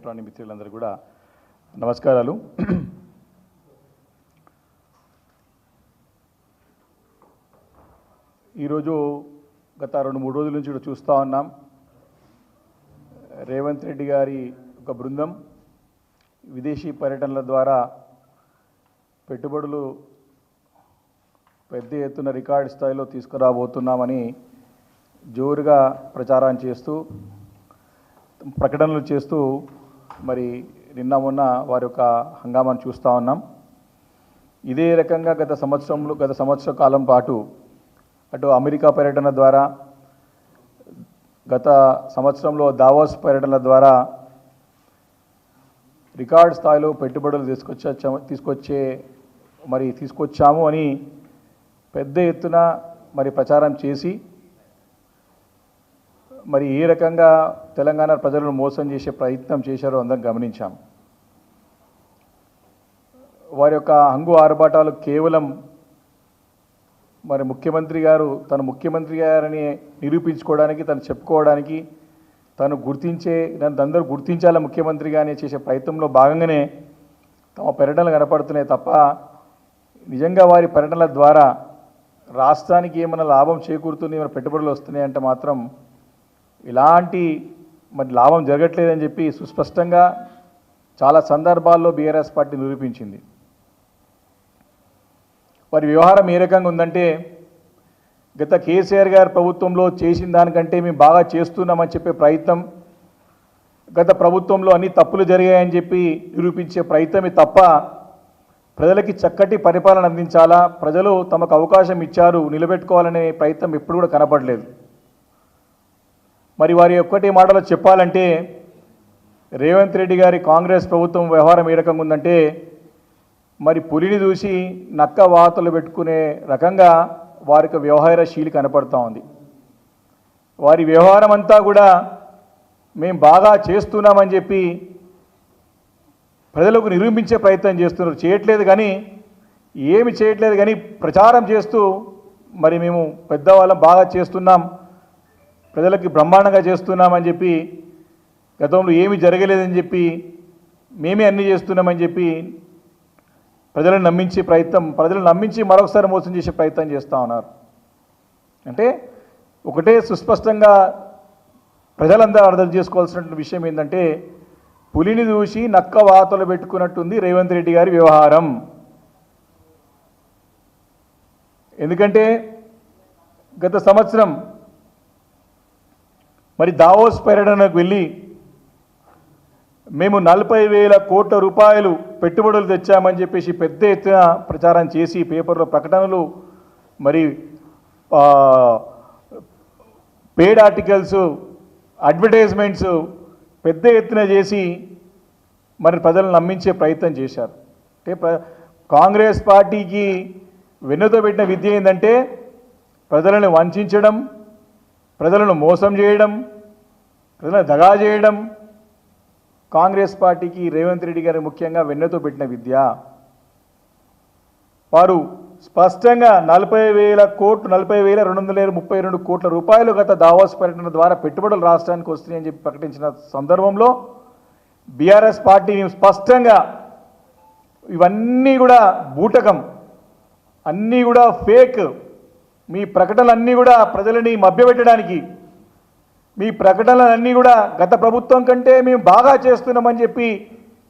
Electronic మిత్రులందరూ కూడా నమస్కారాలు. ఈరోజు గత 2-3 రోజుల నుంచి కూడా చూస్తూ ఉన్నాం. రేవంత్ రెడ్డి గారి ఒక బృందం విదేశీ పర్యటనల ద్వారా పెట్టుబడులు పెద్ద ఎత్తున రికార్డు స్థాయిలో తీసుకురాబోతున్నామని జోరుగా ప్రచారం చేస్తూ ప్రకటనలు చేస్తూ మరి నిన్న మొన్న వారి యొక్క హంగామాను చూస్తూ ఉన్నాం. ఇదే రకంగా గత సంవత్సర కాలం పాటు అటు అమెరికా పర్యటన ద్వారా గత సంవత్సరంలో దావోస్ పర్యటనల ద్వారా రికార్డు స్థాయిలో పెట్టుబడులు తీసుకొచ్చాము అని పెద్ద ఎత్తున మరి ప్రచారం చేసి మరి ఏ రకంగా తెలంగాణ ప్రజలను మోసం చేసే ప్రయత్నం చేశారో అందరం గమనించాం. వారి యొక్క హంగు ఆర్భాటాలు కేవలం మరి ముఖ్యమంత్రి గారు తను ముఖ్యమంత్రి గారని నిరూపించుకోవడానికి, తను చెప్పుకోవడానికి, నన్ను అందరూ గుర్తించాల ముఖ్యమంత్రిగానే చేసే ప్రయత్నంలో భాగంగానే తమ పర్యటనలు కనపడుతున్నాయి తప్ప నిజంగా వారి పర్యటనల ద్వారా రాష్ట్రానికి ఏమైనా లాభం చేకూరుతుంది, ఏమైనా పెట్టుబడులు వస్తున్నాయంటే మాత్రం ఇలాంటి మరి లాభం జరగట్లేదని చెప్పి సుస్పష్టంగా చాలా సందర్భాల్లో బీఆర్ఎస్ పార్టీ నిరూపించింది. వారి వ్యవహారం ఏ రకంగా ఉందంటే గత కేసీఆర్ గారి ప్రభుత్వంలో చేసిన దానికంటే మేము బాగా చేస్తున్నామని చెప్పే ప్రయత్నం, గత ప్రభుత్వంలో అన్ని తప్పులు జరిగాయని చెప్పి నిరూపించే ప్రయత్నమే తప్ప ప్రజలకి చక్కటి పరిపాలన అందించాలా, ప్రజలు తమకు అవకాశం ఇచ్చారు నిలబెట్టుకోవాలనే ప్రయత్నం ఎప్పుడు కూడా కనపడలేదు. మరి వారి ఒక్కటి మాటలో చెప్పాలంటే రేవంత్ రెడ్డి గారి కాంగ్రెస్ ప్రభుత్వం వ్యవహారం ఏ రకంగా ఉందంటే మరి పులిని చూసి నక్క వాతలు పెట్టుకునే రకంగా వారికి వ్యవహారశీలి కనపడుతూ ఉంది. వారి వ్యవహారం అంతా కూడా మేము బాగా చేస్తున్నామని చెప్పి ప్రజలకు నిరూపించే ప్రయత్నం చేస్తున్నారు. ఏమి చేయట్లేదు కానీ ప్రచారం చేస్తూ మరి మేము పెద్దవాళ్ళం బాగా చేస్తున్నాం, ప్రజలకి బ్రహ్మాండంగా చేస్తున్నామని చెప్పి, గతంలో ఏమి జరగలేదని చెప్పి, మేమే అన్నీ చేస్తున్నామని చెప్పి ప్రజలను నమ్మించి మరొకసారి మోసం చేసే ప్రయత్నం చేస్తూ ఉన్నారు. అంటే ఒకటే సుస్పష్టంగా ప్రజలందరూ అర్థం చేసుకోవాల్సిన విషయం ఏంటంటే పులిని చూసి నక్క వాతలు పెట్టుకున్నట్టుంది రేవంత్ రెడ్డి గారి వ్యవహారం. ఎందుకంటే గత సంవత్సరం మరి దావోస్ పర్యటనకు వెళ్ళి మేము 40,000 కోట్ల రూపాయలు పెట్టుబడులు తెచ్చామని చెప్పేసి పెద్ద ఎత్తున ప్రచారం చేసి పేపర్లో ప్రకటనలు మరి పేడ్ ఆర్టికల్స్ అడ్వర్టైజ్మెంట్స్ పెద్ద ఎత్తున చేసి మరి ప్రజలను నమ్మించే ప్రయత్నం చేశారు. అంటే కాంగ్రెస్ పార్టీకి వెన్నుతో పెట్టిన విద్య ఏంటంటే ప్రజలను వంచడం, ప్రజలను మోసం చేయడం, ప్రజలను దగా చేయడం కాంగ్రెస్ పార్టీకి రేవంత్ రెడ్డి గారు ముఖ్యంగా వెన్నెతో పెట్టిన విద్య. వారు స్పష్టంగా 40,232 కోట్ల రూపాయలు గత దావోస్ పర్యటన ద్వారా పెట్టుబడులు రాష్ట్రానికి వస్తున్నాయని చెప్పి ప్రకటించిన సందర్భంలో బీఆర్ఎస్ పార్టీ స్పష్టంగా ఇవన్నీ కూడా బూటకం, అన్నీ కూడా ఫేక్, మీ ప్రకటనలన్నీ కూడా ప్రజలని మభ్యపెట్టడానికి, మీ ప్రకటనలన్నీ కూడా గత ప్రభుత్వం కంటే మేము బాగా చేస్తున్నామని చెప్పి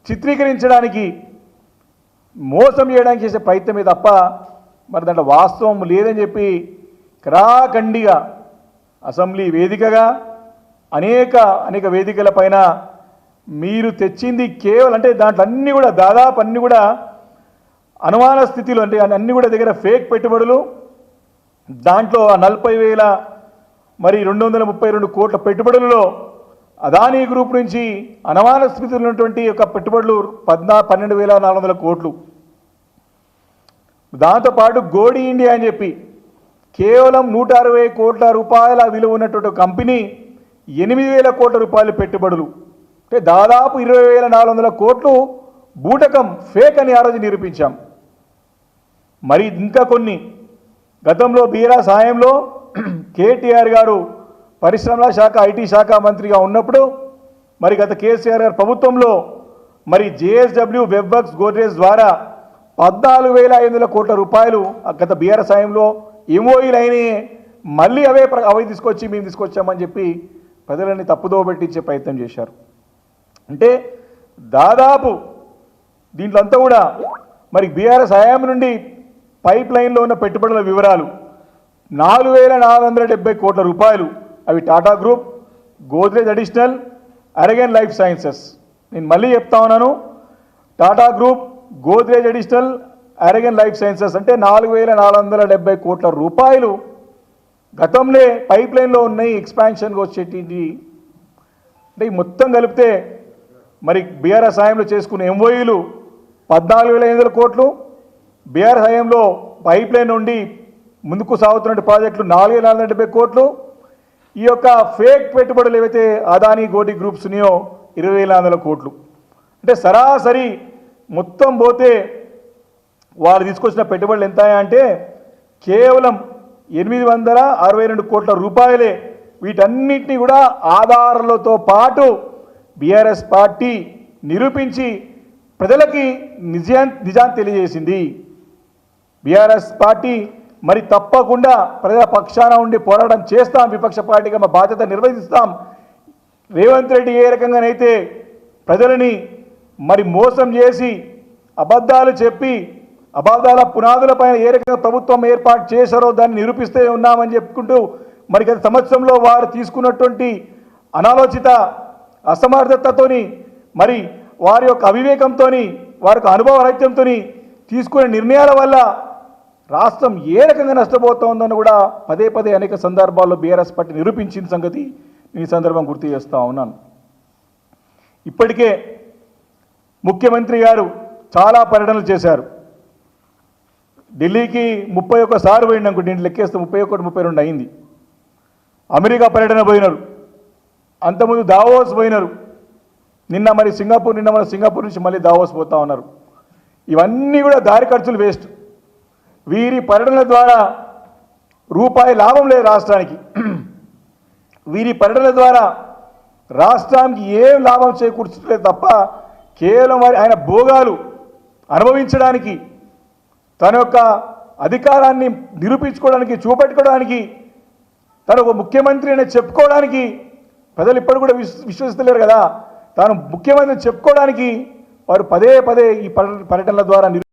చిత్రీకరించడానికి, మోసం చేయడానికి చేసే ప్రయత్నమే తప్ప మరి దాంట్లో వాస్తవం లేదని చెప్పి కరాఖండిగా అసెంబ్లీ వేదికగా అనేక వేదికల పైన మీరు తెచ్చింది కేవలం అంటే దాంట్లో అన్నీ కూడా దాదాపు అన్నీ కూడా అనుమాన స్థితిలో, అంటే అన్నీ కూడా దగ్గర ఫేక్ పెట్టుబడులు. దాంట్లో 40,232 కోట్ల పెట్టుబడులలో అదానీ గ్రూప్ నుంచి అనుమాన స్థితిలో ఉన్నటువంటి యొక్క పెట్టుబడులు 12,400 కోట్లు. దాంతోపాటు గోడి ఇండియా అని చెప్పి కేవలం 160 కోట్ల రూపాయల విలువ ఉన్నటువంటి కంపెనీ 8,000 కోట్ల రూపాయల పెట్టుబడులు, అంటే దాదాపు 20,400 కోట్లు బూటకం, ఫేక్ అని ఆ రోజు నిరూపించాం. మరి ఇంకా కొన్ని గతంలో బీఆర్ఎస్ హయాంలో కేటీఆర్ గారు పరిశ్రమల శాఖ ఐటీ శాఖ మంత్రిగా ఉన్నప్పుడు మరి గత కేసీఆర్ గారి ప్రభుత్వంలో మరి జేఎస్డబ్ల్యూ వెబ్వర్క్స్ గోద్రేజ్ ద్వారా 14,500 కోట్ల రూపాయలు గత బీఆర్ఎస్ హయాంలో ఎంఓఈలు అయినాయి. మళ్ళీ అవే తీసుకొచ్చి మేము తీసుకొచ్చామని చెప్పి ప్రజలని తప్పుదోవ పెట్టించే ప్రయత్నం చేశారు. అంటే దాదాపు దీంట్లో అంతా కూడా మరి బీఆర్ఎస్ హయాం నుండి పైప్ లైన్లో ఉన్న పెట్టుబడుల వివరాలు 4,470 కోట్ల రూపాయలు. అవి Tata group, Godrej additional, Aragen life sciences. నేను మళ్ళీ చెప్తా ఉన్నాను, Tata group, Godrej additional, Aragen life sciences అంటే 4,470 కోట్ల రూపాయలు గతంలో పైప్ లైన్లో ఉన్నాయి ఎక్స్పాన్షన్గా వచ్చేటి. అంటే మొత్తం కలిపితే మరి బీఆర్ఎస్ హయాంలో చేసుకున్న ఎంఓఈలు 14,500 కోట్లు, బీఆర్ఎస్ హయాంలో పైప్ లైన్ నుండి ముందుకు సాగుతున్న ప్రాజెక్టులు 4,470 కోట్లు. ఈ యొక్క ఫేక్ పెట్టుబడులు ఏవైతే అదానీ గోటి గ్రూప్స్ ఉన్నాయో 20,400 కోట్లు. అంటే సరాసరి మొత్తం పోతే వాళ్ళు తీసుకొచ్చిన పెట్టుబడులు ఎంత అంటే కేవలం 862 కోట్ల రూపాయలే. వీటన్నిటినీ కూడా ఆధారాలతో పాటు బీఆర్ఎస్ పార్టీ నిరూపించి ప్రజలకి నిజాన్ని తెలియజేసింది. బీఆర్ఎస్ పార్టీ మరి తప్పకుండా ప్రజల పక్షాన ఉండి పోరాటం చేస్తాం, విపక్ష పార్టీగా మా బాధ్యత నిర్వహిస్తాం. రేవంత్ రెడ్డి ఏ రకంగానైతే ప్రజలని మరి మోసం చేసి అబద్ధాలు చెప్పి అబద్ధాల పునాదులపైన ఏ రకంగా ప్రభుత్వం ఏర్పాటు చేశారో దాన్ని నిరూపిస్తే ఉన్నామని చెప్పుకుంటూ మరి గత సంవత్సరంలో వారు తీసుకున్నటువంటి అనాలోచిత అసమర్థతతోని మరి వారి యొక్క అవివేకంతో వారి యొక్క అనుభవరాహిత్యంతో తీసుకునే నిర్ణయాల వల్ల రాష్ట్రం ఏ రకంగా నష్టపోతోందని కూడా పదే పదే అనేక సందర్భాల్లో బీఆర్ఎస్ పార్టీ నిరూపించిన సంగతి ఈ సందర్భం గుర్తు చేస్తూ ఉన్నాను. ఇప్పటికే ముఖ్యమంత్రి గారు చాలా పర్యటనలు చేశారు. ఢిల్లీకి 31 సార్లు పోయింది అనుకుంటే, నేను లెక్కేస్తే 31, 32 అయింది. అమెరికా పర్యటన పోయినారు, అంతకుముందు దావోస్ పోయినారు, నిన్న మరి సింగపూర్ నుంచి మళ్ళీ దావోస్ పోతా ఉన్నారు. ఇవన్నీ కూడా దారి ఖర్చులు వేస్ట్. వీరి పర్యటనల ద్వారా రూపాయి లాభం లేదు రాష్ట్రానికి. వీరి పర్యటనల ద్వారా రాష్ట్రానికి ఏం లాభం చేకూర్చలేదు తప్ప కేవలం ఆయన భోగాలు అనుభవించడానికి, తన యొక్క అధికారాన్ని నిరూపించుకోవడానికి, చూపెట్టుకోవడానికి, తను ఒక ముఖ్యమంత్రి అని చెప్పుకోవడానికి ప్రజలు ఇప్పటి కూడా విశ్వసిస్తలేరు కదా. తాను ముఖ్యమంత్రిని చెప్పుకోవడానికి వారు పదే పదే ఈ పర్యటనల ద్వారా